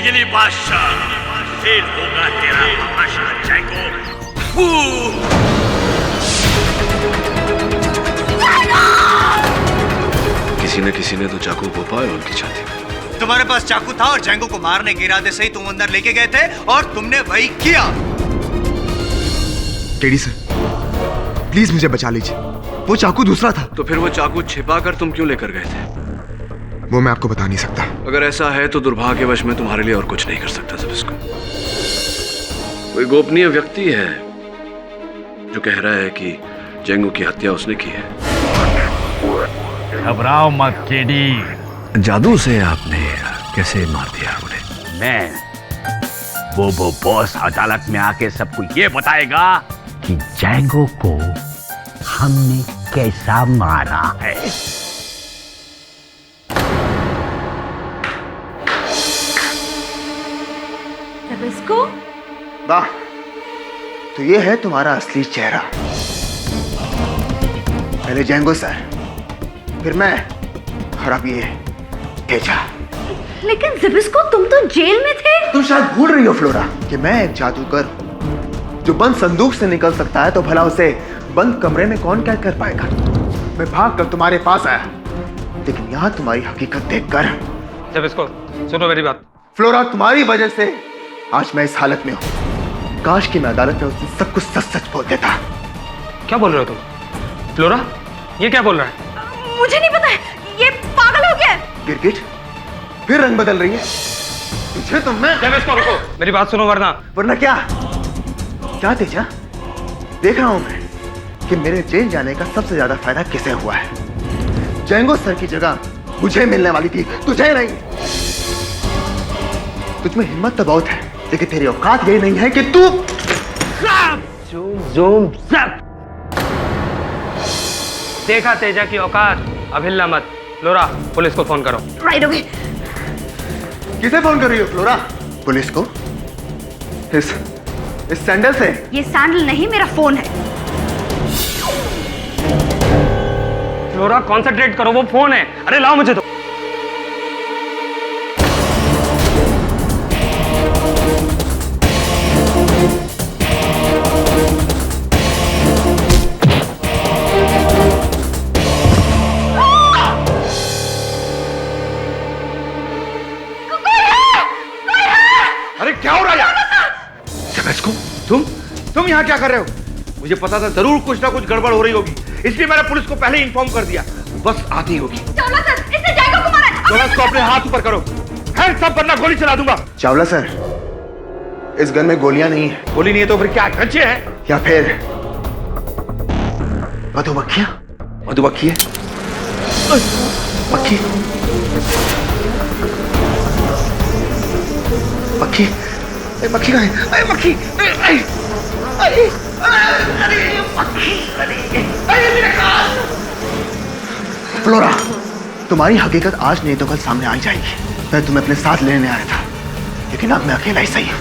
बिजली बादशाह, फिर होगा तेरा तमाशा जैंगो। किसी ने तो चाकू घोंपा है उनकी छाती में। तुम्हारे पास चाकू था और जैंगो को मारने के इरादे से ही तुम अंदर लेके गए थे और तुमने वही किया। टेडी सर, प्लीज मुझे बचा लीजिए, वो चाकू दूसरा था। तो फिर वो चाकू छिपा कर तुम क्यों लेकर गए थे? वो मैं आपको बता नहीं सकता। अगर ऐसा है तो दुर्भाग्यवश मैं तुम्हारे लिए और कुछ नहीं कर सकता। जब इसको कोई गोपनीय व्यक्ति है जो कह रहा है कि जैंगो की हत्या उसने की है। घबराओ मत केडी। जादू से आपने कैसे मार दिया उन्हें? मैं वो बॉस अदालत में आके सबको ये बताएगा कि जैंगो को हमने कैसा मारा है। जिबिस्को? वाह, तो ये है तुम्हारा असली चेहरा। पहले जैंगो सर, फिर मैं, और अब ये तेजा। लेकिन जिबिस्को, तुम तो जेल में थे। तुम शायद भूल रही हो फ्लोरा कि मैं एक जादूगर हूं जो बंद संदूक से निकल सकता है, तो भला उसे बंद कमरे में कौन कैद कर पाएगा? मैं भाग कर तुम्हारे पास आया, लेकिन यहाँ तुम्हारी हकीकत देखकर। जिबिस्को, सुनो मेरी बात। फ्लोरा, तुम्हारी वजह से आज मैं इस हालत में हूँ। काश कि मैं अदालत में उससे सब कुछ सच सच बोल देता। क्या बोल रहे हो तुम? फ्लोरा, ये क्या बोल रहा है? मुझे नहीं पता है, ये पागल हो गया। गिरगिट फिर रंग बदल रही है। तुझे तो मैं। जिबिस्को, रुको, मेरी बात सुनो वरना। वरना क्या? क्या तेजा? देख रहा हूं मैं कि मेरे जेल जाने का सबसे ज्यादा फायदा किसे हुआ है। जैंगो सर की जगह मुझे मिलने वाली थी, तुझे नहीं। तुझमें हिम्मत तो बहुत है, लेकिन तेरी औकात यही नहीं है कि तू। देखा तेजा की औकात, अब हिलना मत। फ्लोरा, पुलिस को फोन करो। Right away. किसे फोन कर रही हो फ्लोरा? पुलिस को? इस सैंडल से? ये सैंडल नहीं, मेरा फोन है। फ्लोरा, कॉन्सेंट्रेट करो, वो फोन है। अरे लाओ मुझे तो। अरे क्या हो रहा है? तुम यहाँ क्या कर रहे हो? मुझे पता था जरूर कुछ ना कुछ गड़बड़ हो रही होगी, इसलिए मैंने पुलिस को पहले इन्फॉर्म कर दिया। बस आती होगी। चावला सर, इसने जैंगो को मारा है। चावला को अपने हाथ ऊपर करो। हैंड्स अप वरना गोली चला दूंगा। चावला सर, इस गन में गोलियां नहीं है। गोली नहीं है तो फिर क्या, कच्चे हैं? या फिर मधुमक्खियां? मधुमक्खी है? मक्खी? मक्खी? मक्खी कहाँ है? अरे मक्खी! अरे मक्खी! अरे मेरा कान! फ्लोरा, तुम्हारी हकीकत आज नहीं तो कल सामने आ जाएगी। मैं तुम्हें अपने साथ लेने आया था, लेकिन अब मैं अकेला ही सही हूं।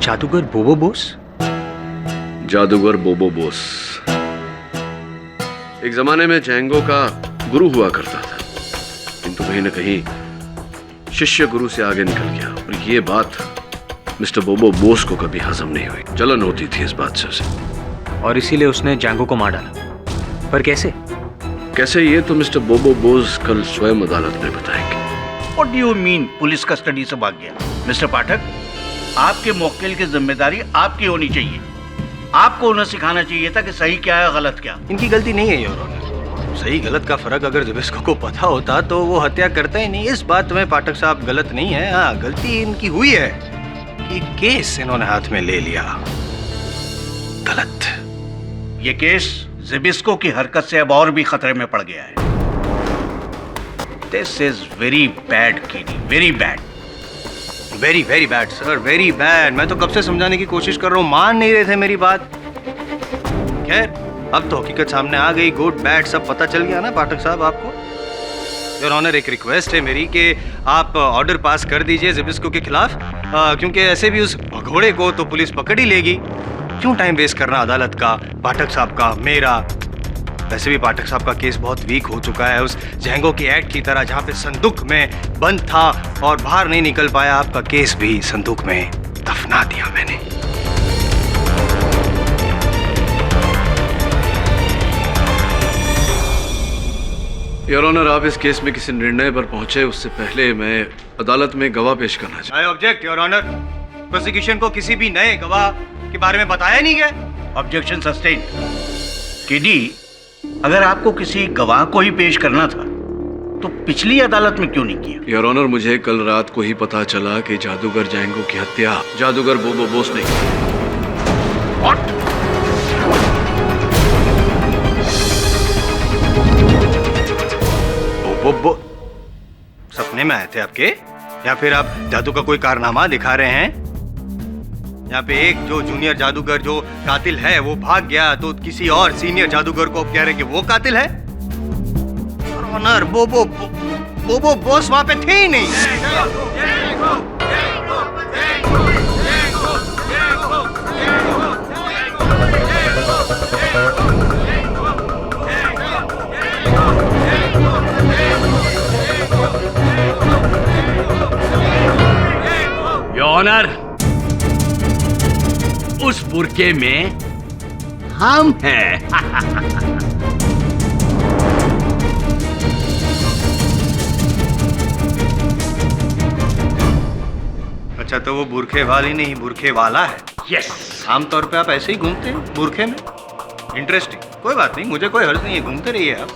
जादूगर बोबो बोस? जादूगर बोबो बोस एक जमाने में जैंगो का गुरु हुआ करता था, किंतु कहीं न कहीं शिष्य गुरु से आगे निकल गया और ये बात मिस्टर बोबो बोस को कभी हजम नहीं हुई। जलन होती थी इस बात से उसे, और इसीलिए उसने जैंगो को मार डाला। पर कैसे? कैसे ये तो मिस्टर बोबो बोस कल स्वयं अदालत में बताएंगे। What do you mean police custody से भाग गया? मिस्टर पाठक, आपके मौक्किल की जिम्मेदारी आपकी होनी चाहिए। आपको उन्हें सिखाना चाहिए था कि सही क्या है गलत क्या। इनकी गलती नहीं है योर ऑनर। सही गलत का फर्क अगर जिबिस्को को पता होता तो वो हत्या करता ही नहीं। इस बात में पाठक साहब गलत नहीं है। हाँ, गलती इनकी हुई है कि केस इन्होंने हाथ में ले लिया। गलत। ये केस जिबिस्को की हरकत से अब और भी खतरे में पड़ गया है। This is very bad KD, very bad. Very very bad sir, very bad. मैं तो कब से समझाने की कोशिश कर रहा हूँ, मान नहीं रहे थे मेरी बात। खैर, अब तो हकीकत सामने आ गई। गुड बैड सब पता चल गया ना पाठक साहब आपको। योर ऑनर, एक रिक्वेस्ट है मेरी कि आप ऑर्डर पास कर दीजिए जिबिस्को के खिलाफ, क्योंकि ऐसे भी उस भगोड़े को तो पुलिस पकड़ ही लेगी। क्यों टाइम वेस्ट करना अदालत का, पाठक साहब का, मेरा? वैसे भी पाठक साहब का केस बहुत वीक हो चुका है, उस जैंगो की एड की तरह जहाँ पे संदूक में बंद था और बाहर नहीं निकल पाया, आपका केस भी संदूक में दफना दिया मैंने। योर ऑनर, आप इस केस में किसी निर्णय पर पहुंचे उससे पहले मैं अदालत में गवाह पेश करना चाहता I object your honour. Prosecution को किसी भी नए गवाह के बारे में बताया नहीं गया। Objection sustain. केडी, अगर आपको किसी गवाह को ही पेश करना था तो पिछली अदालत में क्यों नहीं किया? योर ऑनर, मुझे कल रात को ही पता चला कि जादूगर जैंगो की हत्या जादूगर बोबो बोस ने की। What? वो सपने में आए थे आपके, या फिर आप जादू का कोई कारनामा दिखा रहे हैं? यहाँ पे एक जो जूनियर जादूगर जो कातिल है वो भाग गया, तो किसी और सीनियर जादूगर को आप कह रहे हैं कि वो कातिल है? ऑनर, बोबो बॉस वहां पे थे ही नहीं। ऑनर, उस बुरके में हम हैं। अच्छा, तो वो बुरखे वाली नहीं, बुरखे वाला है। यस। आमतौर पे आप ऐसे ही घूमते हैं बुरखे में? इंटरेस्टिंग, कोई बात नहीं, मुझे कोई हर्ज नहीं है, घूमते रहिए आप।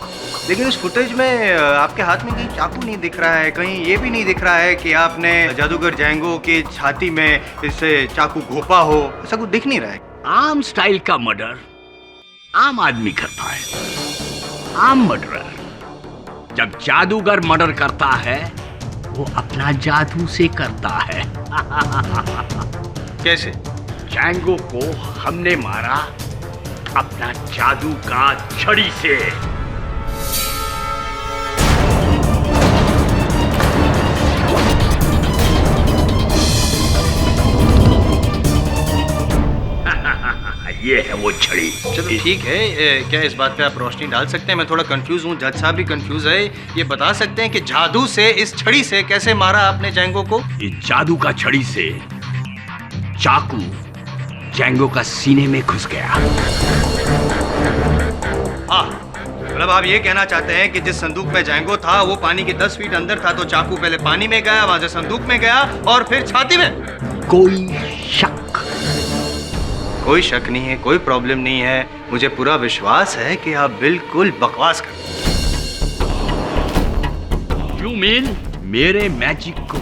लेकिन इस फुटेज में आपके हाथ में कहीं चाकू नहीं दिख रहा है, कहीं ये भी नहीं दिख रहा है कि आपने जादूगर जैंगो की छाती में इससे चाकू घोपा हो, ऐसा कुछ दिख नहीं रहा है। आम स्टाइल का मर्डर आम आदमी करता है, आम मर्डरर। जब जादूगर मर्डर करता है वो अपना जादू से करता है। कैसे? जैंगो को हमने मारा अपना जादू का छड़ी से। ये है वो छड़ी। चलो ठीक है, क्या इस बात पे आप रोशनी डाल सकते हैं? मैं थोड़ा कंफ्यूज हूँ, जज साहब भी कंफ्यूज है। ये बता सकते हैं कि जादू से, इस छड़ी से कैसे मारा आपने जैंगो को? इस जादू का छड़ी से चाकू जैंगो का सीने में घुस गया। हाँ, मतलब आप ये कहना चाहते हैं कि जिस संदूक में जैंगो था वो पानी के 10 फीट अंदर था, तो चाकू पहले पानी में गया, वहां से संदूक में गया और फिर छाती में। कोई शक? कोई शक नहीं है, कोई प्रॉब्लम नहीं है, मुझे पूरा विश्वास है कि आप बिल्कुल बकवास कर। यू मीन मेरे मैजिक को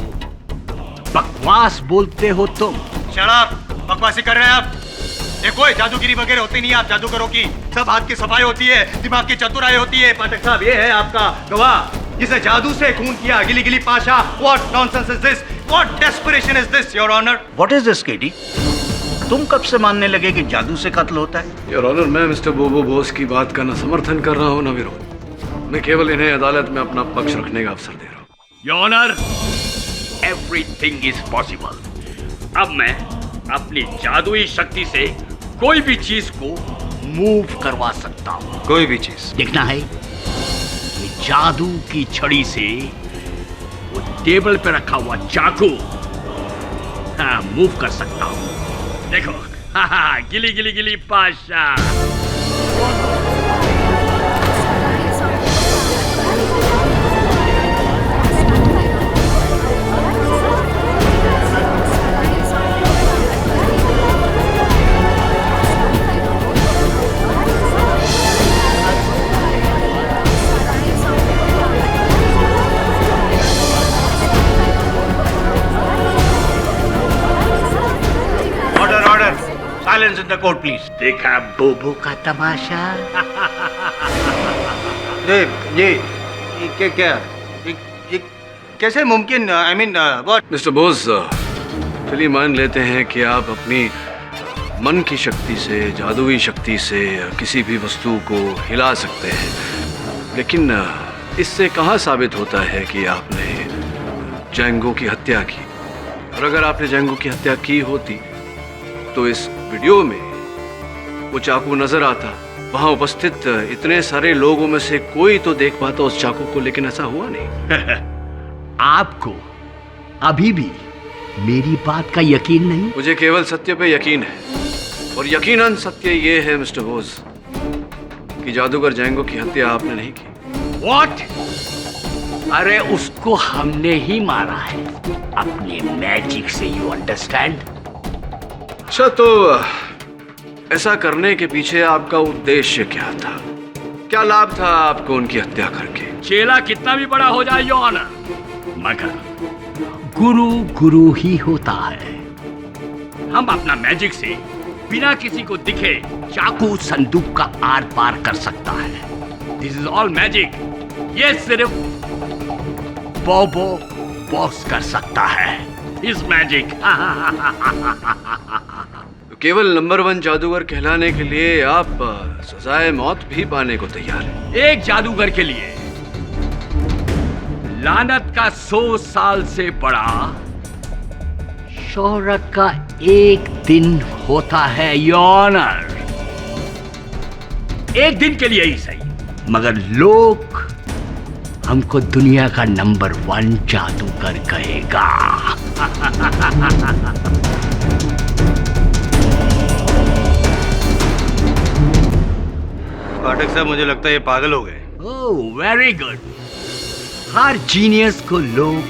बकवास बोलते हो तुम? शट अप, बकवासी कर रहे हैं आप। ये कोई जादूगिरी वगैरह होती नहीं है आप जादूगरों की, सब हाथ की सफाई होती है, दिमाग की चतुराई होती है। पाठक साहब, ये है आपका गवाह जिसे जादू से खून किया, गिली गिली Pasha. What nonsense is this? What desperation is this, Your Honor? What is this, KD? तुम कब से मानने लगे कि जादू से कत्ल होता है? योर ऑनर, मैं मिस्टर बोबो बोस की बात का न समर्थन कर रहा हूँ न विरोध। मैं केवल इन्हें अदालत में अपना पक्ष रखने का अवसर दे रहा हूँ। Your honour, everything is possible. अब मैं अपनी जादुई शक्ति से कोई भी चीज को मूव करवा सकता हूँ। कोई भी चीज देखना है कि जादू की छड़ी से वो टेबल पे रखा हुआ चाकू मूव कर सकता हूँ। देखो, गिली गिली गिली Pasha. Silence in the court, please. देखा बोबो का तमाशा? ये क्या ये कैसे मुमकिन? I mean, what? Mister Bose, चलिए मान लेते हैं कि आप अपनी मन की शक्ति से, जादुई शक्ति से किसी भी वस्तु को हिला सकते हैं, लेकिन इससे कहाँ साबित होता है कि आपने जैंगो की हत्या की? और अगर आपने जैंगो की हत्या की होती तो इस वीडियो में वो चाकू नजर आता वहां उपस्थित इतने सारे लोगों में से कोई तो देख पाता उस चाकू को, लेकिन ऐसा हुआ नहीं। आपको अभी भी मेरी बात का यकीन नहीं? मुझे केवल सत्य पे यकीन है, और यकीनन सत्य ये है मिस्टर बोस कि जादूगर जैंगो की हत्या आपने नहीं की। What? अरे उसको हमने ही मारा है अपने मैजिक से, यू अंडरस्टैंड? अच्छा, तो ऐसा करने के पीछे आपका उद्देश्य क्या था? क्या लाभ था आपको उनकी हत्या करके? चेला कितना भी बड़ा हो जाए योर ऑनर, मगर गुरु गुरु ही होता है। हम अपना मैजिक से बिना किसी को दिखे चाकू संदूक का आर पार कर सकता है। This is all magic. ये सिर्फ बोबो बॉस कर सकता है इस मैजिक। तो केवल नंबर 1 जादूगर कहलाने के लिए आप सजाए मौत भी पाने को तैयार हैं? एक जादूगर के लिए लानत का 100 साल से बड़ा शोहरत का एक दिन होता है योर ऑनर। एक दिन के लिए ही सही, मगर लोग हमको दुनिया का नंबर 1 जादूगर कहेगा। पाठक साहब, मुझे लगता है ये पागल हो गए। Oh very good. हर जीनियस को लोग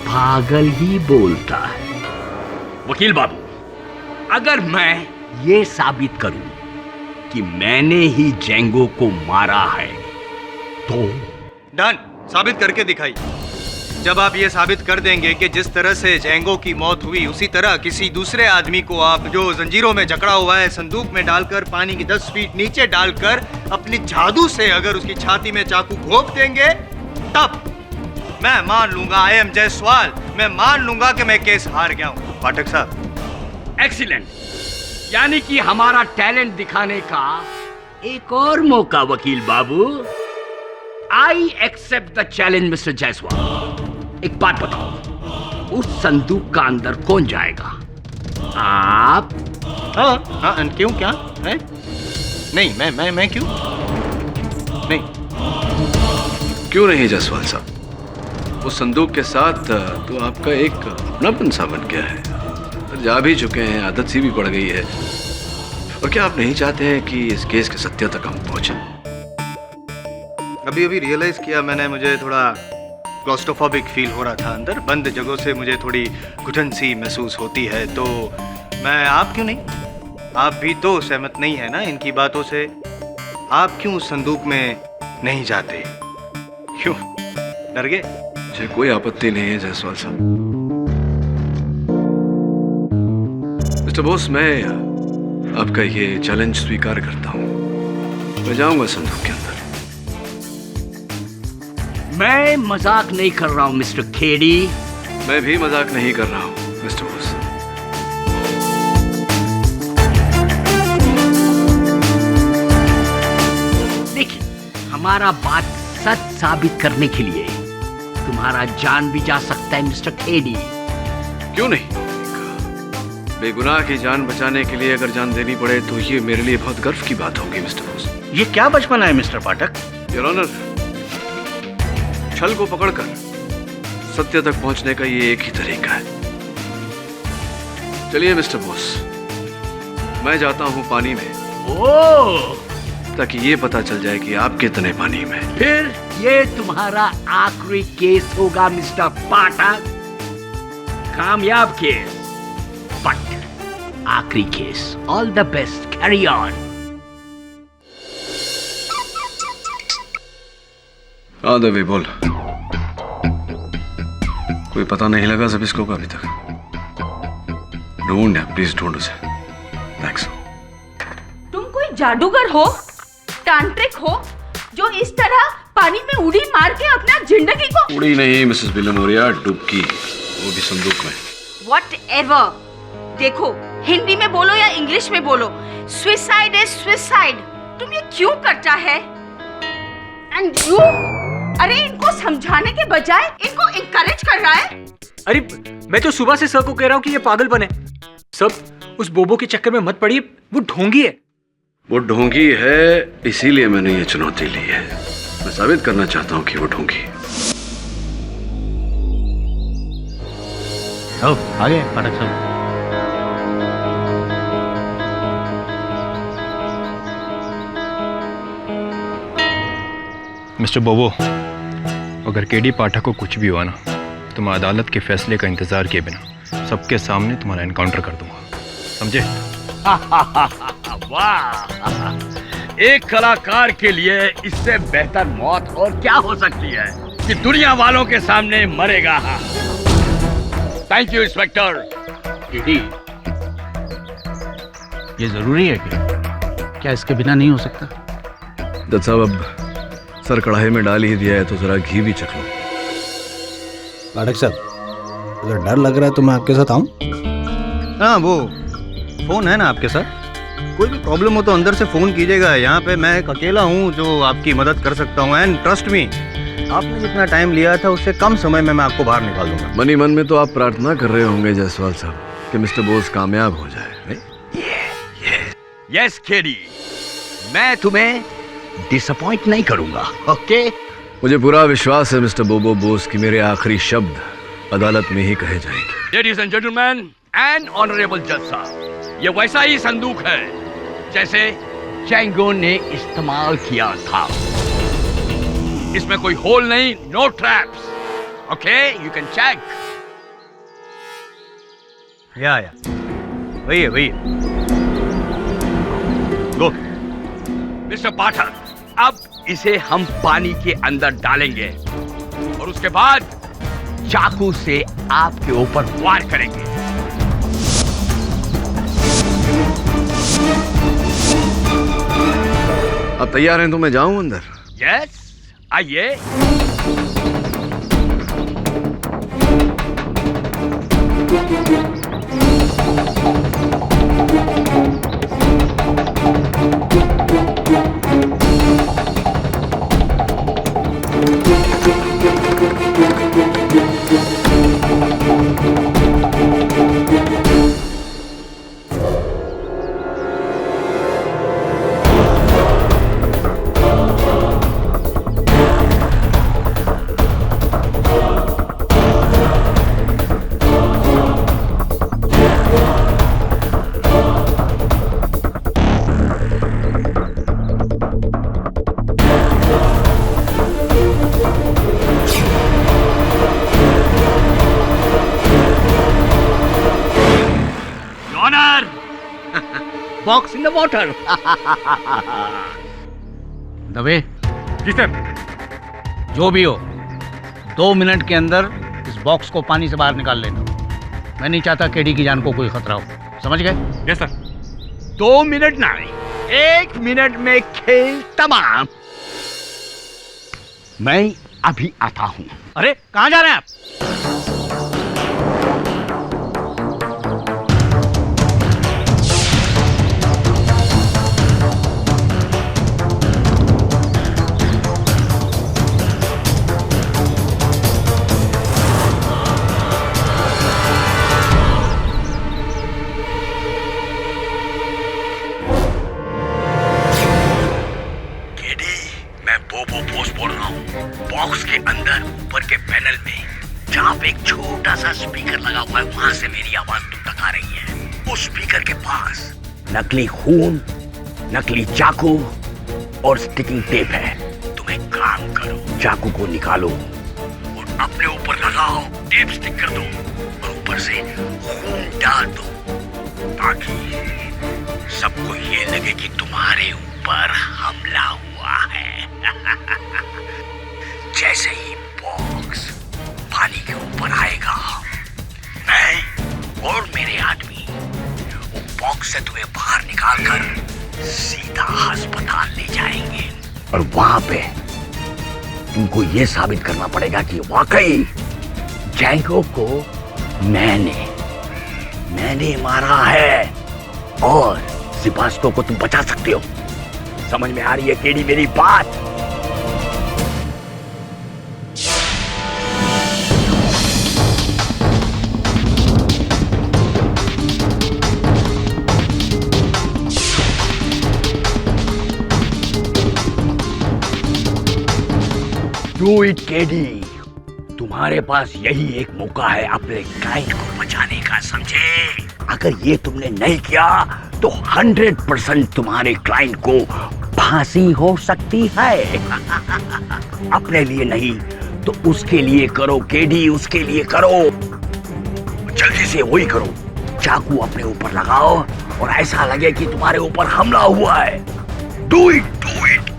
पागल ही बोलता है। वकील बाबू, अगर मैं ये साबित करूं कि मैंने ही जेंगो को मारा है तो? डन, साबित करके दिखाइए। जब आप ये साबित कर देंगे कि जिस तरह से जेंगो की मौत हुई, उसी तरह किसी दूसरे आदमी को आप जो जंजीरों में जकड़ा हुआ है संदूक में डालकर पानी की 10 फीट नीचे डालकर अपनी जादू से अगर उसकी छाती में चाकू घोंप देंगे, तब मैं मान लूंगा, आई एम जायसवाल, मैं मान लूंगा कि मैं केस हार गया हूं। पाठक साहब, एक्सीलेंट। यानी कि हमारा टैलेंट दिखाने का एक और मौका वकील बाबू। I accept the challenge mister Jaiswal. एक बात बताओ, उस संदूक का अंदर कौन जाएगा? आप? हाँ, क्यों, क्या है? नहीं, मैं क्यों नहीं? क्यों नहीं जायसवाल साहब? उस संदूक के साथ तो आपका एक अपनापन सा बन गया है, तो जा भी चुके हैं, आदत सी भी पड़ गई है। और क्या आप नहीं चाहते हैं कि इस केस के सत्य तक हम पहुंचे? अभी रियलाइज किया मैंने, मुझे थोड़ा क्लॉस्ट्रोफोबिक फील हो रहा था अंदर। बंद जगहों से मुझे थोड़ी घुटन सी महसूस होती है। तो मैं, आप क्यों नहीं? आप भी तो सहमत नहीं है ना इनकी बातों से? आप क्यों उस संदूक में नहीं जाते? क्यों, डर गए? मुझे कोई आपत्ति नहीं है जायसवाल साहब। मिस्टर बोस, मैं आपका ये चैलेंज स्वीकार करता हूं। मैं जाऊंगा संदूक के अंदर। मैं मजाक नहीं कर रहा हूं मिस्टर खेड़ी। मैं भी मजाक नहीं कर रहा हूं मिस्टर बोस। देखिए, हमारा बात सच साबित करने के लिए तुम्हारा जान भी जा सकता है मिस्टर खेड़ी। क्यों नहीं? बेगुनाह की जान बचाने के लिए अगर जान देनी पड़े तो ये मेरे लिए बहुत गर्व की बात होगी मिस्टर बोस। ये क्या बचपना है मिस्टर पाठक? योर ऑनर, छल को पकड़कर सत्य तक पहुंचने का ये एक ही तरीका है। चलिए मिस्टर बोस, मैं जाता हूं पानी में। ओह, ताकि ये पता चल जाए कि आप कितने पानी में। फिर ये तुम्हारा आखिरी केस होगा मिस्टर पाठक। कामयाब केस, बट आखिरी case. All the best, carry on. देवी बोल। कोई पता नहीं लगा ज़बिस्को का अभी तक? ढूंढ, प्लीज ढूंढ उसे। थैंक्स। तुम कोई जादूगर हो, तांत्रिक हो, जो इस तरह पानी में उड़ी मार के अपना जिंदगी को? उड़ी नहीं मिसेस विलेमोरिया, डुबकी, वो भी संदूक में। Whatever. देखो, हिंदी में बोलो या इंग्लिश में बोलो, सुसाइड इज सुसाइड। तुम ये क्यों करता है? एंड यू, अरे इनको समझाने के बजाय इनको इनकरेज कर रहा है। अरे मैं तो सुबह से सर को कह रहा हूँ कि ये पागल बने। सब उस बोबो के चक्कर में मत पड़िए, वो ढोंगी है। वो ढोंगी है, इसीलिए मैंने ये चुनौती ली है। मैं साबित करना चाहता हूं कि वो ढोंगी है। आगे पाठक साहब। मिस्टर बोबो, अगर केडी पाठक को कुछ भी हुआ ना तो मैं अदालत के फैसले का इंतजार किए बिना सबके सामने तुम्हारा एनकाउंटर कर दूंगा, समझे? वाह, एक कलाकार के लिए इससे बेहतर मौत और क्या हो सकती है कि दुनिया वालों के सामने मरेगा। Thank you inspector. ये जरूरी है क्या इसके बिना नहीं हो सकता? जज साहब, अब सर कढ़ाई में डाल ही दिया है तो जरा घी भी चख लो। पाठक साहब, अगर डर लग रहा है तो मैं आपके साथ आऊं? हाँ, वो फोन है ना आपके साथ? कोई भी प्रॉब्लम हो तो अंदर से फोन कीजिएगा। यहाँ पे मैं एक अकेला हूँ जो आपकी मदद कर सकता हूँ। एंड ट्रस्ट मी, आपने जितना टाइम लिया था उससे कम समय में मैं आपको बाहर निकाल दूंगा। मन ही मन में तो आप प्रार्थना कर रहे होंगे जायसवाल साहब कि मिस्टर बोस कामयाब हो जाए, नहीं? यस केडी, मैं तुम्हें डिसअपॉइंट नहीं करूंगा, ओके? मुझे पूरा विश्वास है मिस्टर बोबो बोस कि मेरे आखिरी शब्द अदालत में ही कहे जाएंगे। Ladies and gentleman and honourable जज साहब, ये वैसा ही संदूक है जैसे चैंगो ने इस्तेमाल किया था। इसमें कोई होल नहीं, no traps, okay? You can check. या वही है। गो। मिस्टर पाठक, अब इसे हम पानी के अंदर डालेंगे और उसके बाद चाकू से आपके ऊपर वार करेंगे। आप तैयार हैं तो मैं जाऊं अंदर? यस, आइए। Box in the water. दबे, जी सर। जो भी हो 2 मिनट के अंदर इस बॉक्स को पानी से बाहर निकाल लेना। मैं नहीं चाहता केडी की जान को कोई खतरा हो, समझ गए? Yes sir. 2 मिनट नहीं, 1 मिनट में खेल तमाम। मैं अभी आता हूं। अरे कहां जा रहे हैं आप? बॉक्स के अंदर ऊपर के पैनल में जहाँ पे एक छोटा सा स्पीकर लगा हुआ है, वहां से मेरी आवाज तुम तक आ रही है। उस स्पीकर के पास नकली खून, नकली चाकू और स्टिकिंग टेप है। तुम एक काम करो, चाकू को निकालो और अपने ऊपर लगाओ, टेप स्टिक कर दो और ऊपर से खून डाल दो ताकि सबको ये लगे कि तुम्हारे ऊपर हमला हुआ है। जैसे ही बॉक्स पानी के ऊपर आएगा, मैं और मेरे आदमी वो बॉक्स से तुम्हें बाहर निकालकर सीधा अस्पताल ले जाएंगे और वहां पे तुमको ये साबित करना पड़ेगा कि वाकई जैंगो को मैंने मारा है और सिपाहियों को तुम बचा सकते हो। समझ में आ रही है केडी मेरी बात? Do it KD. तुम्हारे पास यही एक मौका है अपने क्लाइंट को बचाने का, समझे? अगर ये तुमने नहीं किया तो 100% तुम्हारे क्लाइंट को फांसी हो सकती है। अपने लिए नहीं तो उसके लिए करो केडी, उसके लिए करो। जल्दी से वही करो, चाकू अपने ऊपर लगाओ और ऐसा लगे कि तुम्हारे ऊपर हमला हुआ है। Do it, do it.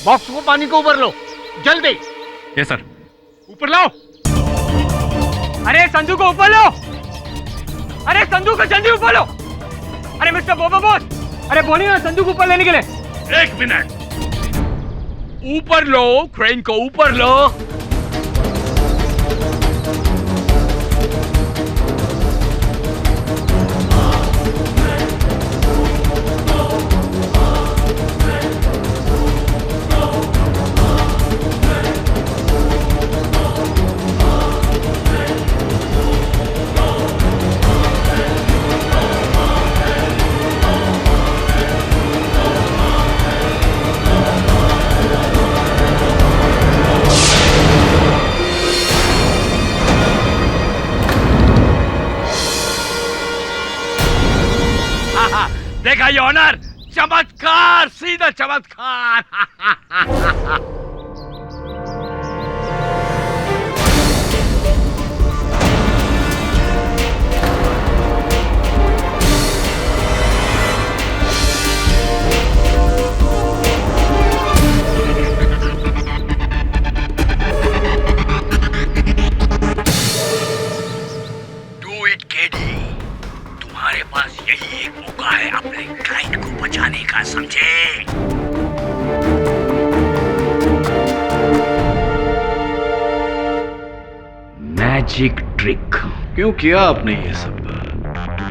Box को पानी को ऊपर लो, जल्दी। ये सर। ऊपर लाओ। अरे संजू को ऊपर लो, अरे संजू को जल्दी ऊपर लो। अरे मिस्टर बोबो बॉस, अरे बोलिए ना संजू को ऊपर लेने के लिए। 1 मिनट, ऊपर लो, क्रेन को ऊपर लो। देखा ये ऑनर, चमत्कार, सीधा चमत्कार। Do it KD. तुम्हारे पास यही एक मौका है अपने क्लाइंट को बचाने का, समझे? Magic trick. क्यों किया आपने ये सब?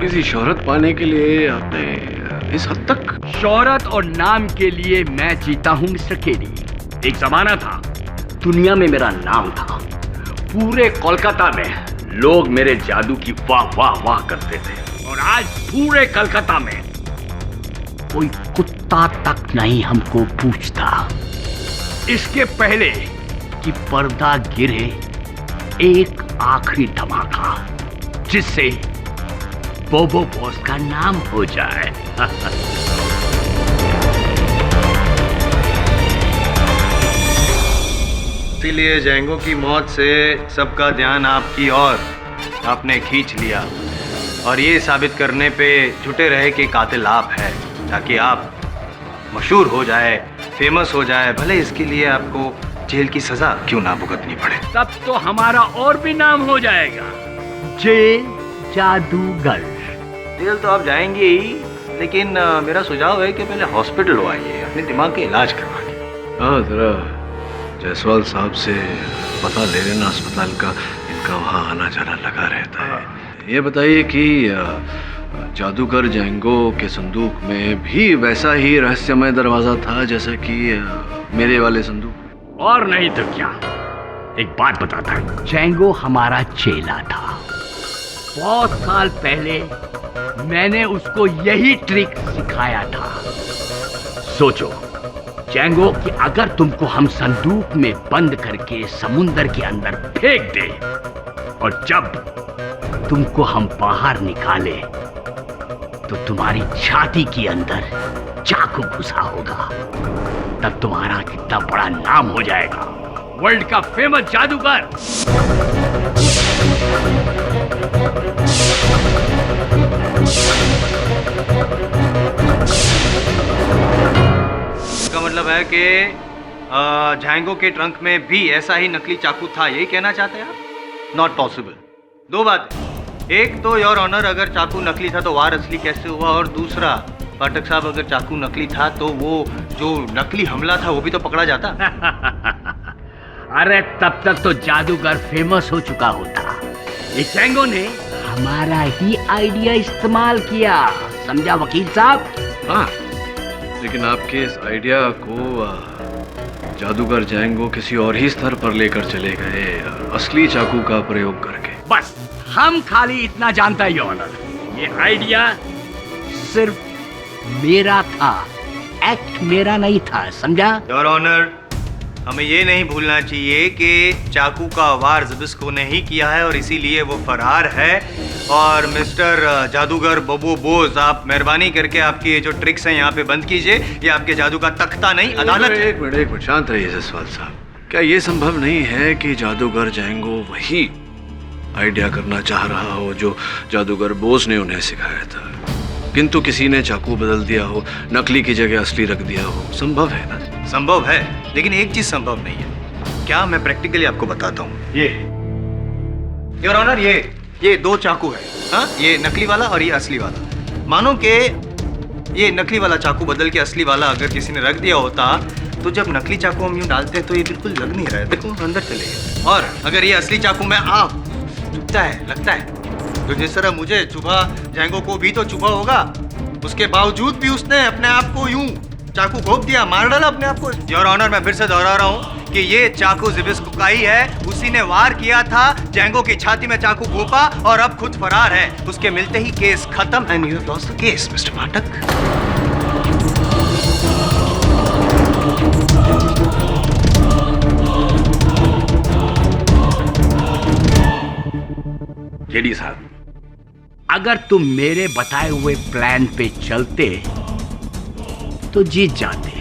किसी शोहरत पाने के लिए आपने इस हद तक? शोहरत और नाम के लिए मैं जीता हूं मिस्टर केडी। एक जमाना था, दुनिया में मेरा नाम था। पूरे कोलकाता में लोग मेरे जादू की वाह वाह वाह करते थे। और आज पूरे कलकत्ता में कोई कुत्ता तक नहीं हमको पूछता। इसके पहले कि पर्दा गिरे, एक आखिरी धमाका जिससे बोबो बॉस का नाम हो जाए। इसीलिए जैंगो की मौत से सबका ध्यान आपकी ओर आपने खींच लिया और ये साबित करने पे जुटे रहे कि कातिल आप है, ताकि आप मशहूर हो जाए, फेमस हो जाए। भले इसके लिए आपको जेल की सजा क्यों ना भुगतनी पड़े। तब तो हमारा और भी नाम हो जाएगा, जेल जादूगर। जेल तो आप जाएंगे ही, लेकिन मेरा सुझाव है कि पहले हॉस्पिटल हो आइए, अपने दिमाग के इलाज करवाइए। हाँ, जरा जायसवाल साहब से पता ले लेना अस्पताल का, इनका वहाँ आना जाना लगा रहता है। ये बताइए कि जादूगर जैंगो के संदूक में भी वैसा ही रहस्यमय दरवाजा था जैसा कि मेरे वाले संदूक? और नहीं तो क्या। एक बात बताता हूँ, जैंगो हमारा चेला था। बहुत साल पहले मैंने उसको यही ट्रिक सिखाया था। सोचो जैंगो कि अगर तुमको हम संदूक में बंद करके समुंदर के अंदर फेंक दे और जब तुमको हम बाहर निकाले तो तुम्हारी छाती के अंदर चाकू घुसा होगा, तब तुम्हारा कितना बड़ा नाम हो जाएगा, वर्ल्ड का फेमस जादूगर। इसका मतलब है कि जैंगो के ट्रंक में भी ऐसा ही नकली चाकू था, यही कहना चाहते हैं आप? Not possible. दो बात, एक तो योर ऑनर अगर चाकू नकली था तो वार असली कैसे हुआ, और दूसरा पाठक साहब अगर चाकू नकली था तो वो जो नकली हमला था वो भी तो पकड़ा जाता। अरे तब तक तो जादूगर फेमस हो चुका होता। ये जैंगो ने हमारा ही आइडिया इस्तेमाल किया, समझा वकील साहब? हाँ, लेकिन आपके इस आइडिया को जादूगर जैंगो किसी और ही स्तर पर लेकर चले गए, असली चाकू का प्रयोग करके। बस हम खाली इतना जानता ही ऑनर, ये आइडिया सिर्फ मेरा था, एक्ट मेरा नहीं था, समझा? योर ऑनर, हमें ये नहीं भूलना चाहिए कि चाकू का वार ज़िबिस्को ने ही किया है और इसीलिए वो फरार है। और मिस्टर जादूगर बोबो बोस, आप मेहरबानी करके आपकी ये जो ट्रिक्स हैं यहाँ पे बंद कीजिए। ये आपके जादू का तख्ता नहीं, अदालत है। एक मिनट शांत रहिए जसवाल साहब। क्या ये संभव नहीं है कि जादूगर जैंगो वही आइडिया करना चाह रहा हो जो जादूगर बोस ने उन्हें सिखाया था, किंतु किसी ने चाकू बदल दिया हो, नकली की जगह असली रख दिया हो? संभव है ना? संभव है, लेकिन एक चीज संभव नहीं है। क्या मैं प्रैक्टिकली आपको बताता हूँ। ये योर ऑनर, ये दो चाकू है, हाँ, ये नकली वाला और ये असली वाला। मानो कि ये नकली वाला चाकू बदल के असली वाला अगर किसी ने रख दिया होता, तो जब नकली चाकू हम यूं डालते हैं तो ये बिल्कुल लग नहीं रहा है, देखो अंदर चले गए। और अगर ये असली चाकू में चुभता है, लगता है, तो जिस तरह मुझे चुभा, जैंगो को भी तो चुभा होगा। उसके बावजूद भी उसने अपने आप को यूं चाकू घोंप दिया, मार डाला अपने आप को। योर ऑनर, मैं फिर से दोहरा रहा हूँ कि ये चाकू ज़िबिस्को का ही है। उसी ने वार किया था, जैंगो की छाती में चाकू घोंपा और अब खुद फरार है। उसके मिलते ही केस खत्म and you have lost the case mister Pathak. JD साहब, अगर तुम मेरे बताए हुए प्लान पे चलते तो जीत जाते,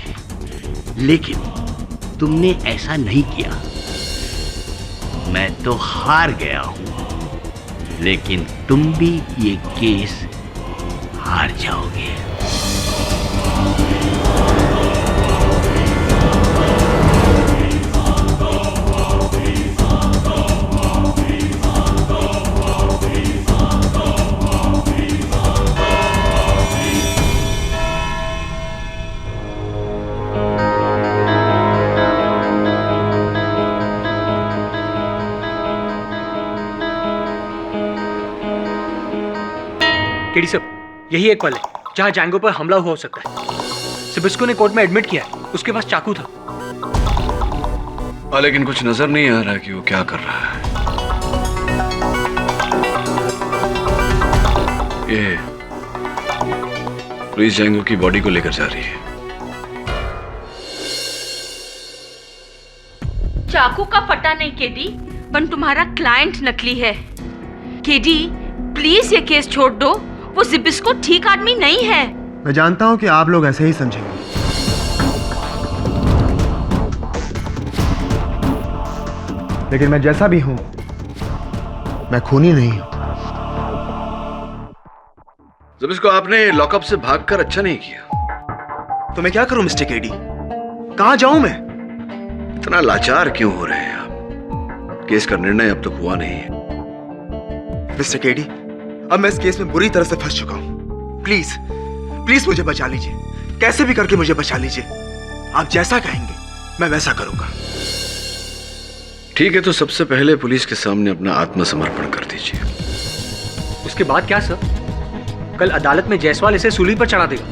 लेकिन तुमने ऐसा नहीं किया। मैं तो हार गया हूं, लेकिन तुम भी ये केस हार जाओगे। केडी साहब, यही एक पल है जहां जैंगो पर हमला हो सकता है। ज़िबिस्को ने कोर्ट में एडमिट किया है, उसके पास चाकू था। लेकिन कुछ नजर नहीं आ रहा कि वो क्या कर रहा है। ये पुलिस जैंगो की बॉडी को लेकर जा रही है। चाकू का फटा नहीं केडी, पर तुम्हारा क्लाइंट नकली है। केडी, प्लीज ये केस छोड़ दो। वो ज़िबिस्को ठीक आदमी नहीं है। मैं जानता हूं कि आप लोग ऐसे ही समझेंगे, लेकिन मैं जैसा भी हूं, मैं खूनी नहीं हूं। ज़िबिस्को, आपने लॉकअप से भागकर अच्छा नहीं किया। तो मैं क्या करूं मिस्टर केडी? कहां जाऊं मैं? इतना लाचार क्यों हो रहे हैं आप? केस का निर्णय अब तक हुआ नहीं है। मिस्टर केडी, अब मैं इस केस में बुरी तरह से फंस चुका हूं। प्लीज प्लीज मुझे बचा लीजिए, कैसे भी करके मुझे बचा लीजिए। आप जैसा कहेंगे मैं वैसा करूंगा। ठीक है, तो सबसे पहले पुलिस के सामने अपना आत्मसमर्पण कर दीजिए। उसके बाद क्या सर? कल अदालत में जायसवाल इसे सूली पर चढ़ा देगा।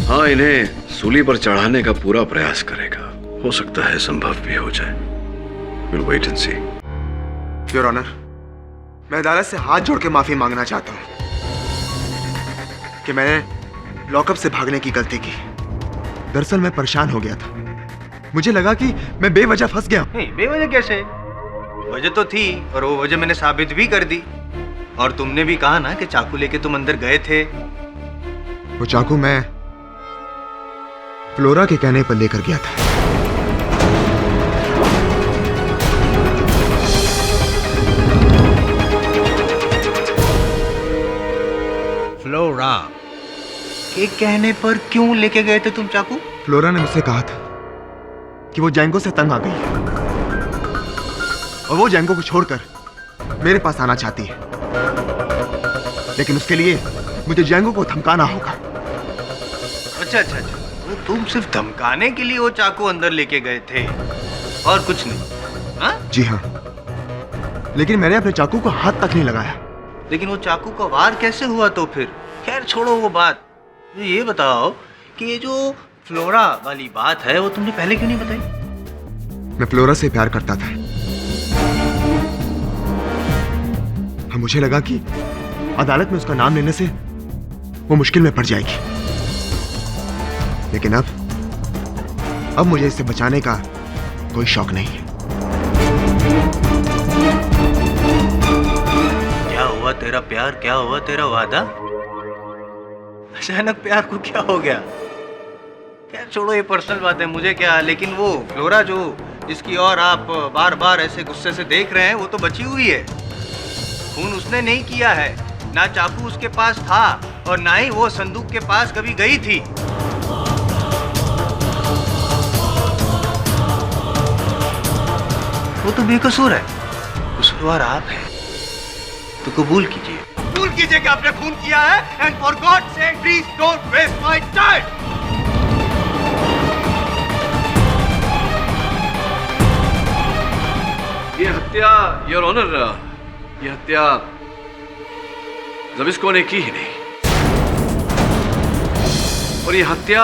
हाँ, इन्हें सूली पर चढ़ाने का पूरा प्रयास करेगा। हो सकता है संभव भी हो जाए। We'll wait and see. Your honour, मैं अदालत से हाथ जोड़ के माफी मांगना चाहता हूं कि मैंने लॉकअप से भागने की गलती की। दरअसल मैं परेशान हो गया था। मुझे लगा कि मैं बेवजह फंस गया। नहीं, बेवजह कैसे? वजह तो थी और वो वजह मैंने साबित भी कर दी। और तुमने भी कहा ना कि चाकू लेके तुम अंदर गए थे। वो चाकू मैं फ्लोरा के कहने पर लेकर गया था। फ्लोरा के कहने पर क्यों लेके गए थे तुम चाकू? फ्लोरा ने मुझसे कहा था कि वो जैंगो से तंग आ गई है और वो जैंगो को छोड़कर मेरे पास आना चाहती है, लेकिन उसके लिए मुझे जैंगो को धमकाना होगा। अच्छा, तो तुम सिर्फ धमकाने के लिए वो चाकू अंदर लेके गए थे और कुछ नहीं? हाँ? जी हाँ, लेकिन मैंने अपने चाकू को हाथ तक नहीं लगाया। लेकिन वो चाकू का वार कैसे हुआ? तो फिर खैर छोड़ो वो बात। ये बताओ कि ये जो फ्लोरा वाली बात है वो तुमने पहले क्यों नहीं बताई? मैं फ्लोरा से प्यार करता था, मुझे लगा कि अदालत में उसका नाम लेने से वो मुश्किल में पड़ जाएगी, लेकिन अब मुझे इससे बचाने का कोई शौक नहीं है। क्या हुआ तेरा प्यार, क्या हुआ तेरा वादा? अचानक प्यार को क्या हो गया? क्या, छोड़ो ये पर्सनल बात है, मुझे क्या। लेकिन वो फ्लोरा जो जिसकी और आप बार बार ऐसे गुस्से से देख रहे हैं, वो तो बची हुई है। खून उसने नहीं किया है, ना चाकू उसके पास था और ना ही वो संदूक के पास कभी गई थी। वो तो बेकसूर है, कसूरवार आप हैं। तो कबूल कीजिए कि आपने खून किया है। And for god sake please don't waste my time. ये हत्या, योर ऑनर, ये हत्या ज़बिस्को ने की ही नहीं, और ये हत्या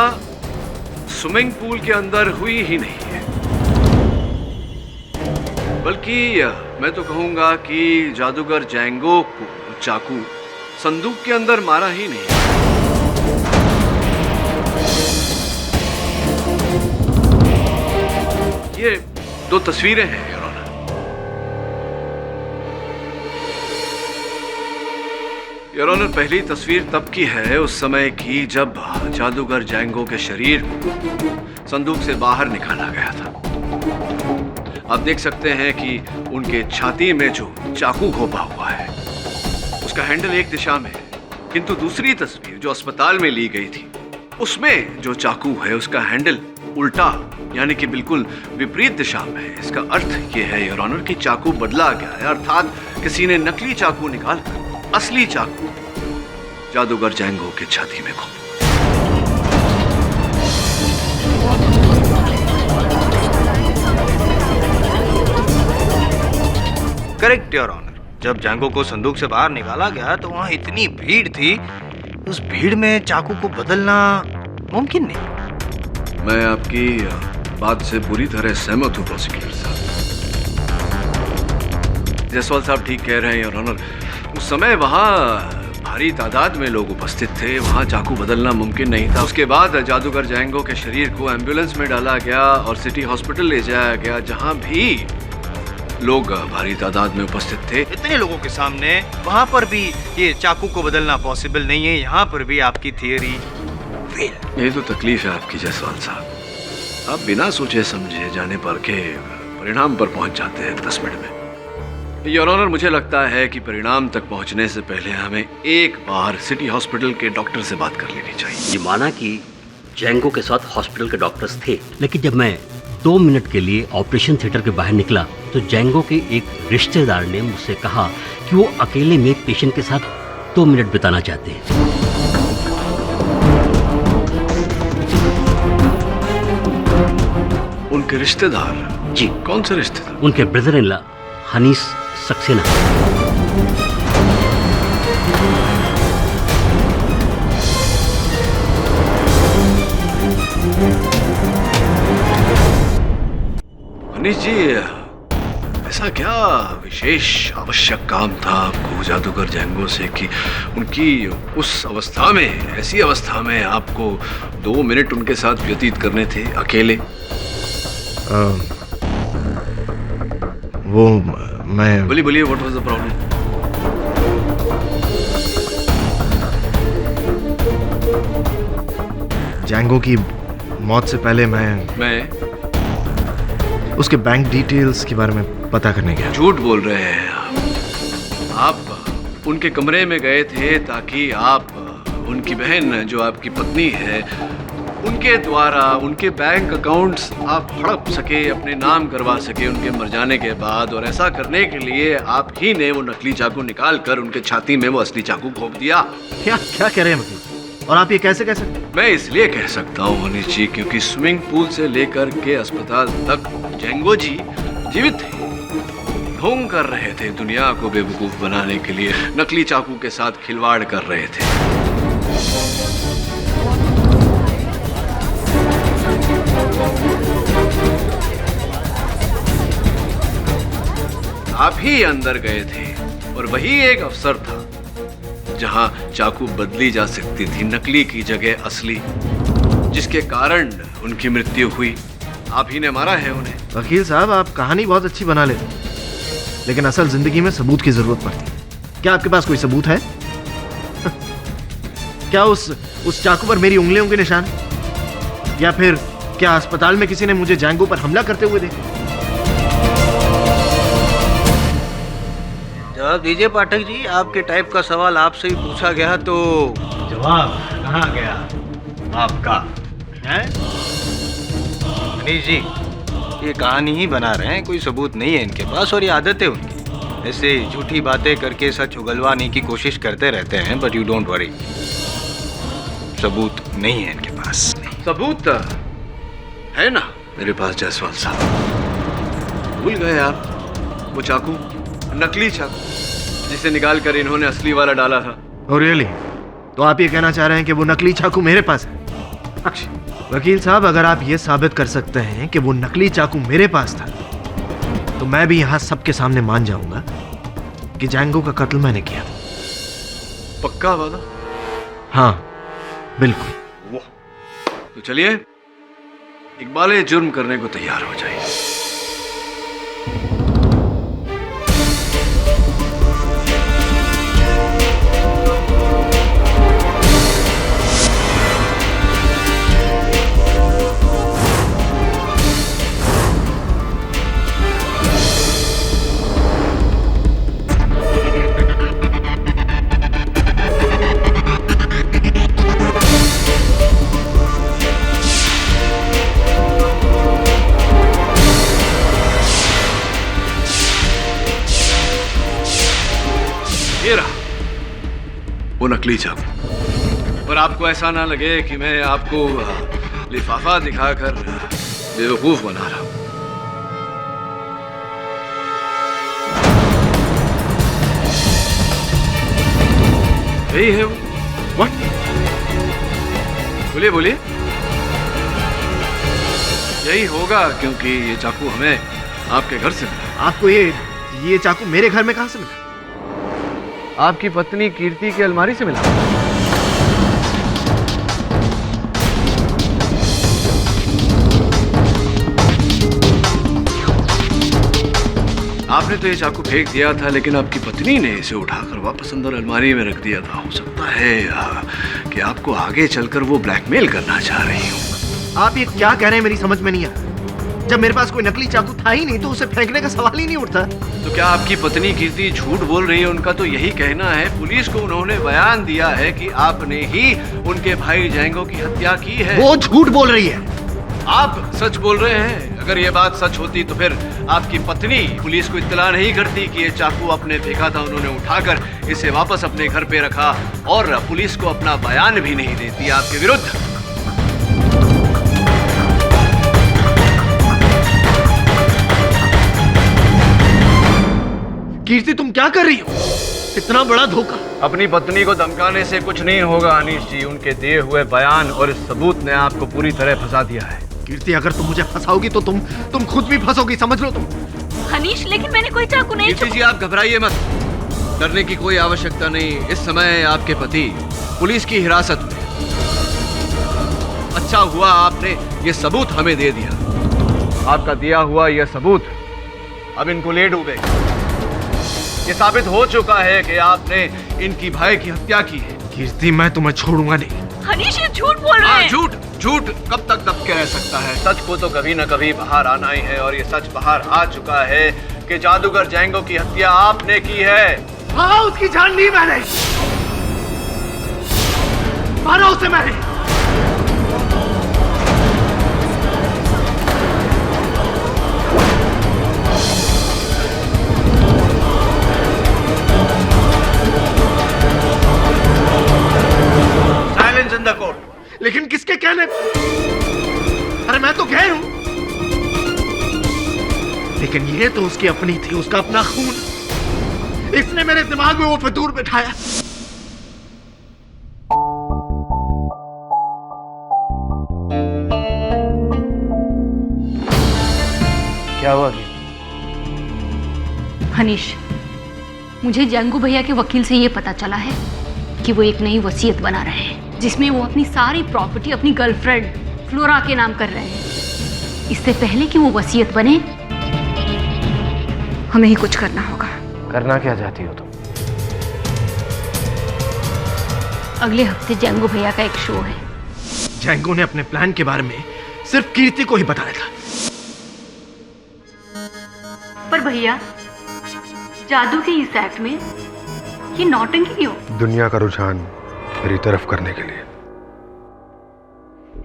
स्विमिंग पूल के अंदर हुई ही नहीं है, बल्कि मैं तो कहूंगा कि जादूगर जैंगो को चाकू संदूक के अंदर मारा ही नहीं। ये दो तस्वीरें हैं योर ऑनर। योर ऑनर, पहली तस्वीर तब की है, उस समय की जब जादूगर जैंगो के शरीर को संदूक से बाहर निकाला गया था। आप देख सकते हैं कि उनके छाती में जो चाकू घोंपा हुआ है उसका हैंडल एक दिशा में है, किंतु दूसरी तस्वीर जो अस्पताल में ली गई थी उसमें जो चाकू है उसका हैंडल उल्टा, यानी कि बिल्कुल विपरीत दिशा में है। इसका अर्थ ये है योर ऑनर कि चाकू बदला गया है, अर्थात किसी ने नकली चाकू निकालकर असली चाकू जादूगर जैंगो के छाती में घोंपा। Correct your honour. जब जैंगो को संदूक से बाहर निकाला गया तो वहां इतनी भीड़ थी, उस भीड़ में चाकू को बदलना मुमकिन नहीं। मैं आपकी बात से बुरी तरह सहमत हूं प्रोसिक्यूटर साहब। जायसवाल साहब ठीक कह रहे हैं योर ऑनर। उस समय वहां भारी तादाद में लोग उपस्थित थे, वहां चाकू बदलना मुमकिन नहीं था। उसके बाद जादूगर जैंगो के शरीर को एम्बुलेंस में डाला गया और सिटी हॉस्पिटल ले जाया गया, जहां भी लोग भारी तादाद में उपस्थित थे। इतने लोगों के सामने वहां पर भी ये चाकू को बदलना पॉसिबल नहीं है। यहाँ पर भी आपकी थियरी फेल। ये तो तकलीफ है आपकी जायसवाल साहब। आप बिना सोचे समझे जाने पर के परिणाम पर पहुंच जाते हैं 10 मिनट में। योर ऑनर, मुझे लगता है कि परिणाम तक पहुंचने से पहले हमें एक बार सिटी हॉस्पिटल के डॉक्टर से बात कर लेनी चाहिए। ये माना कि जैंगो के साथ हॉस्पिटल के डॉक्टर्स थे, लेकिन जब मैं 2 मिनट के लिए ऑपरेशन थिएटर के बाहर निकला तो जैंगो के एक रिश्तेदार ने मुझसे कहा कि वो अकेले में पेशेंट के साथ 2 मिनट बिताना चाहते हैं। उनके रिश्तेदार? जी। कौन से रिश्तेदार? उनके brother in law Hanis Saxena. Hanis ji, ऐसा क्या विशेष आवश्यक काम था आपको जादूगर जैंगो से कि उनकी उस अवस्था में, ऐसी अवस्था में आपको 2 मिनट उनके साथ व्यतीत करने थे अकेले? वो मैं बोलिए what was the problem? Django की मौत से पहले मैं उसके बैंक डिटेल्स के बारे में पता करने गया। झूठ बोल रहे हैं आप उनके कमरे में गए थे ताकि आप उनकी बहन जो आपकी पत्नी है उनके द्वारा उनके बैंक अकाउंट्स आप हड़प सके, अपने नाम करवा सके उनके मर जाने के बाद, और ऐसा करने के लिए आप ही ने वो नकली चाकू निकाल कर उनके छाती में वो असली चाकू घोंप दिया। क्या कह रहे हैं वकील? और आप ये कैसे कह सकते? मैं इसलिए कह सकता हूँ हनीस जी क्योंकि स्विमिंग पूल से लेकर के अस्पताल तक जैंगो जी जीवित थे, ढोंग कर रहे थे, दुनिया को बेवकूफ बनाने के लिए नकली चाकू के साथ खिलवाड़ कर रहे थे। आप ही अंदर गए थे और वही एक अवसर था जहां चाकू बदली जा सकती थी नकली की जगह असली, जिसके कारण उनकी मृत्यु हुई। आप ही ने मारा है उन्हें। वकील साहब, आप कहानी बहुत अच्छी बना लेते हैं, लेकिन असल जिंदगी में सबूत की जरूरत पड़ती है। क्या आपके पास कोई सबूत है? क्या उस चाकू पर मेरी उंगलियों के निशान, या फिर क्या अस्पताल में किसी ने मुझे जैंगो पर हमला करते हुए देखा? जवाब दीजिए पाठक जी, आपके टाइप का सवाल आपसे ही पूछा गया तो जवाब कहाँ गया आपका? हैं? मनीष जी, ये कहानी ही बना रहे हैं, कोई सबूत नहीं है इनके पास और ये आदत है उनकी। ऐसे झूठी बातें करके सच उगलवाने की कोशिश करते रहते हैं, बट यू डोंट वरी, सबूत नहीं है इनके पास। सबूत है ना मेरे पास जायसवाल साहब। भूल गए आप वो चाकू, नकली चाकू जिसे निकाल कर इन्होंने असली वाला डाला था। और रियली? तो आप ये कहना चाह रहे हैं कि वो नकली चाकू मेरे पास है? वकील साहब, अगर आप ये साबित कर सकते हैं कि वो नकली चाकू मेरे पास था, तो मैं भी यहां सबके सामने मान जाऊंगा कि जैंगो का कत्ल मैंने किया। पक्का वादा? हाँ, बिल्कुल। तो चलिए इकबाल जुर्म करने को तैयार हो जाइए। वो नकली चाकू, पर आपको ऐसा ना लगे कि मैं आपको लिफाफा दिखाकर बेवकूफ बना रहा हूं। यही है वो। What? बोलिए बोलिए। यही होगा, क्योंकि ये चाकू हमें आपके घर से मिला। आपको ये चाकू मेरे घर में कहां से मिला? आपकी पत्नी कीर्ति की अलमारी से मिला। आपने तो ये चाकू फेंक दिया था, लेकिन आपकी पत्नी ने इसे उठाकर वापस अंदर अलमारी में रख दिया था। हो सकता है कि आपको आगे चलकर वो ब्लैकमेल करना चाह रही हो। आप ये क्या कह रहे हैं, मेरी समझ में नहीं आ रहा। जब मेरे पास कोई नकली चाकू था ही नहीं, तो उसे फेंकने का सवाल ही नहीं उठता। तो क्या आपकी पत्नी कीर्ति झूठ बोल रही है? उनका तो यही कहना है। पुलिस को उन्होंने बयान दिया है कि आपने ही उनके भाई जैंगो की हत्या की है। वो झूठ बोल रही है। आप सच बोल रहे हैं। अगर ये बात सच होती तो फिर आपकी पत्नी पुलिस को इत्तला नहीं करती कि ये चाकू आपने फेंका था, उन्होंने उठाकर इसे वापस अपने घर पे रखा और पुलिस को अपना बयान भी नहीं देती आपके विरुद्ध। कीर्ति, तुम क्या कर रही हो? इतना बड़ा धोखा। अपनी पत्नी को धमकाने से कुछ नहीं होगा अनीश जी। उनके दिए हुए बयान और इस सबूत ने आपको पूरी तरह फंसा दिया है। कीर्ति, अगर तुम मुझे फंसाओगी तो तुम खुद भी फंसोगी, समझ लो तुम। अनीश, लेकिन मैंने कोई चाकू नहीं कीर्ति जी, आप घबराइए मत। डरने की कोई आवश्यकता नहीं। इस समय आपके पति पुलिस की हिरासत में। अच्छा हुआ आपने ये सबूत हमें दे दिया। आपका दिया हुआ यह सबूत अब इनको ले डूबेगा। ये साबित हो चुका है कि आपने इनकी भाई की हत्या की है। कीर्ति, मैं तुम्हें छोड़ूंगा नहीं। अनीश, ये झूठ बोल रहे हैं। झूठ कब तक दब के रह सकता है? सच को तो कभी न कभी बाहर आना ही है, और ये सच बाहर आ चुका है कि जादूगर जैंगो की हत्या आपने की है। हाँ, उसकी जान ली मैंने। मारा उसे मैंने। लेकिन किसके कहने पर? अरे मैं तो गए हूं, लेकिन ये तो उसकी अपनी थी, उसका अपना खून। इसने मेरे दिमाग में वो फितूर बिठाया। क्या हुआ? अनीश, मुझे जंगू भैया के वकील से ये पता चला है कि वो एक नई वसीयत बना रहे हैं जिसमें वो अपनी सारी प्रॉपर्टी अपनी गर्लफ्रेंड फ्लोरा के नाम कर रहे हैं। इससे पहले कि वो वसीयत बने हमें ही कुछ करना होगा। करना क्या चाहती हो तुम? अगले हफ्ते जंगू भैया का एक शो है। जैंगो ने अपने प्लान के बारे में सिर्फ कीर्ति को ही बताया था। पर भैया जादू के इस एक्ट में ये नौटंकी क्यों? दुनिया का रुझान मेरी तरफ करने के लिए।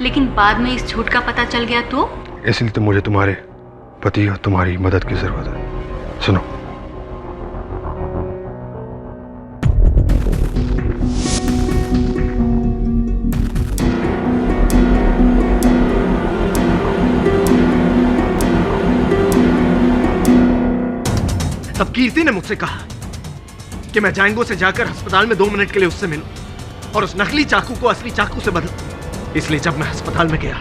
लेकिन बाद में इस झूठ का पता चल गया तो? इसलिए तो मुझे तुम्हारे पति और तुम्हारी मदद की जरूरत है। सुनो, तब कीर्ति ने मुझसे कहा कि मैं जैंगो से जाकर अस्पताल में 2 मिनट के लिए उससे मिलूं और उस नकली चाकू को असली चाकू से बदलूं। इसलिए जब मैं अस्पताल में गया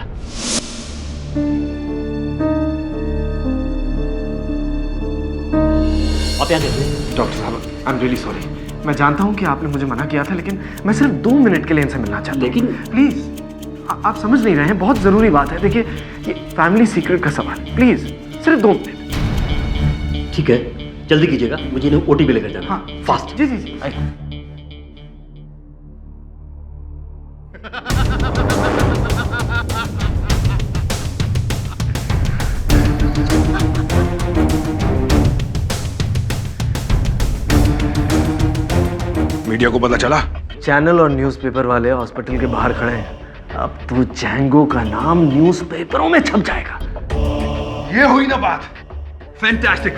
आप यहाँ कैसे? डॉक्टर साहब, आई एम रियली सॉरी। मैं जानता हूँ कि आपने मुझे मना किया था, लेकिन मैं सिर्फ 2 मिनट के लिए इनसे मिलना चाहता हूँ। लेकिन प्लीज, आप समझ नहीं रहे हैं, बहुत जरूरी बात है। देखिए, ये फैमिली सीक्रेट का सवाल, प्लीज सिर्फ 2 मिनट। ठीक है, जल्दी कीजिएगा, मुझे इन्हें ओटीपी लेकर जाना। हाँ फास्ट। जी जी जी। मीडिया को पता चला? चैनल और न्यूज़पेपर वाले हॉस्पिटल के बाहर खड़े हैं। अब तो जैंगो का नाम न्यूज़पेपरों में छप जाएगा। ये हुई ना बात। फैंटास्टिक।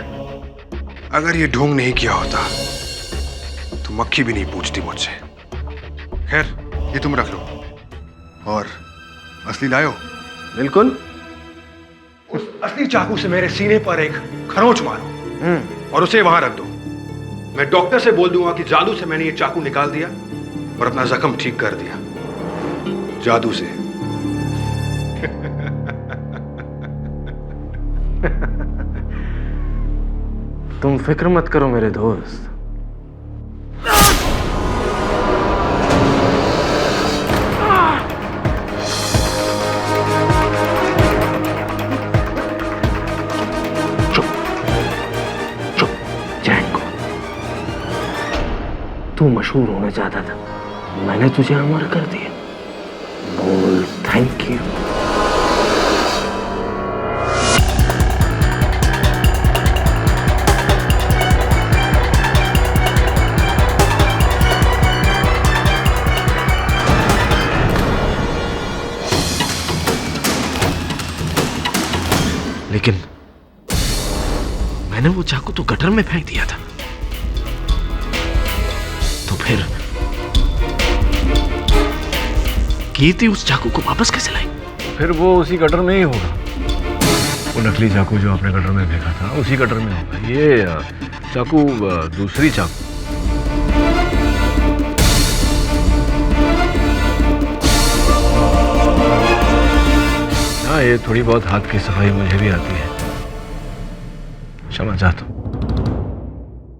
अगर ये ढोंग नहीं किया होता तो मक्खी भी नहीं पूछती मुझसे। खैर, ये तुम रख लो। और असली लायो? बिल्कुल। उस असली चाकू से मेरे सीने पर एक खरोंच मारो और उसे वहां रख दो। मैं डॉक्टर से बोल दूंगा कि जादू से मैंने ये चाकू निकाल दिया और अपना जख्म ठीक कर दिया। जादू से। तुम फिक्र मत करो मेरे दोस्त। तू मशहूर होना चाहता था, मैंने तुझे अमर कर दिया। बोल थैंक यू। लेकिन मैंने वो चाकू तो गटर में फेंक दिया था। तो फिर कीर्ति उस चाकू को वापस कैसे लाई? फिर वो उसी गटर में ही होगा। वो नकली चाकू जो आपने गटर में फेंका था उसी गटर में होगा। ये चाकू दूसरी चाकू। हाँ, ये थोड़ी बहुत हाथ की सफाई मुझे भी आती है। क्षमा चाहता हूँ।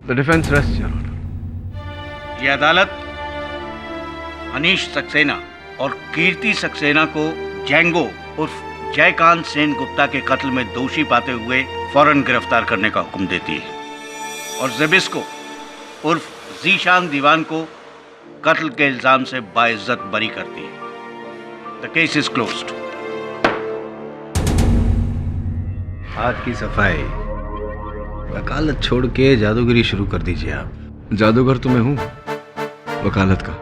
The defence rest your honour. ये अदालत अनीश सक्सेना और कीर्ति सक्सेना को जैंगो उर्फ जयकांत सेन गुप्ता के कत्ल में दोषी पाते हुए फौरन गिरफ्तार करने का हुक्म देती है और जेबिस्को उर्फ जीशान दीवान को कत्ल के इल्जाम से बाइज्जत बरी करती है। The case is closed. हाथ की सफाई। वकालत छोड़ के जादूगरी शुरू कर दीजिए आप। जादूगर तो मैं हूँ, वकालत का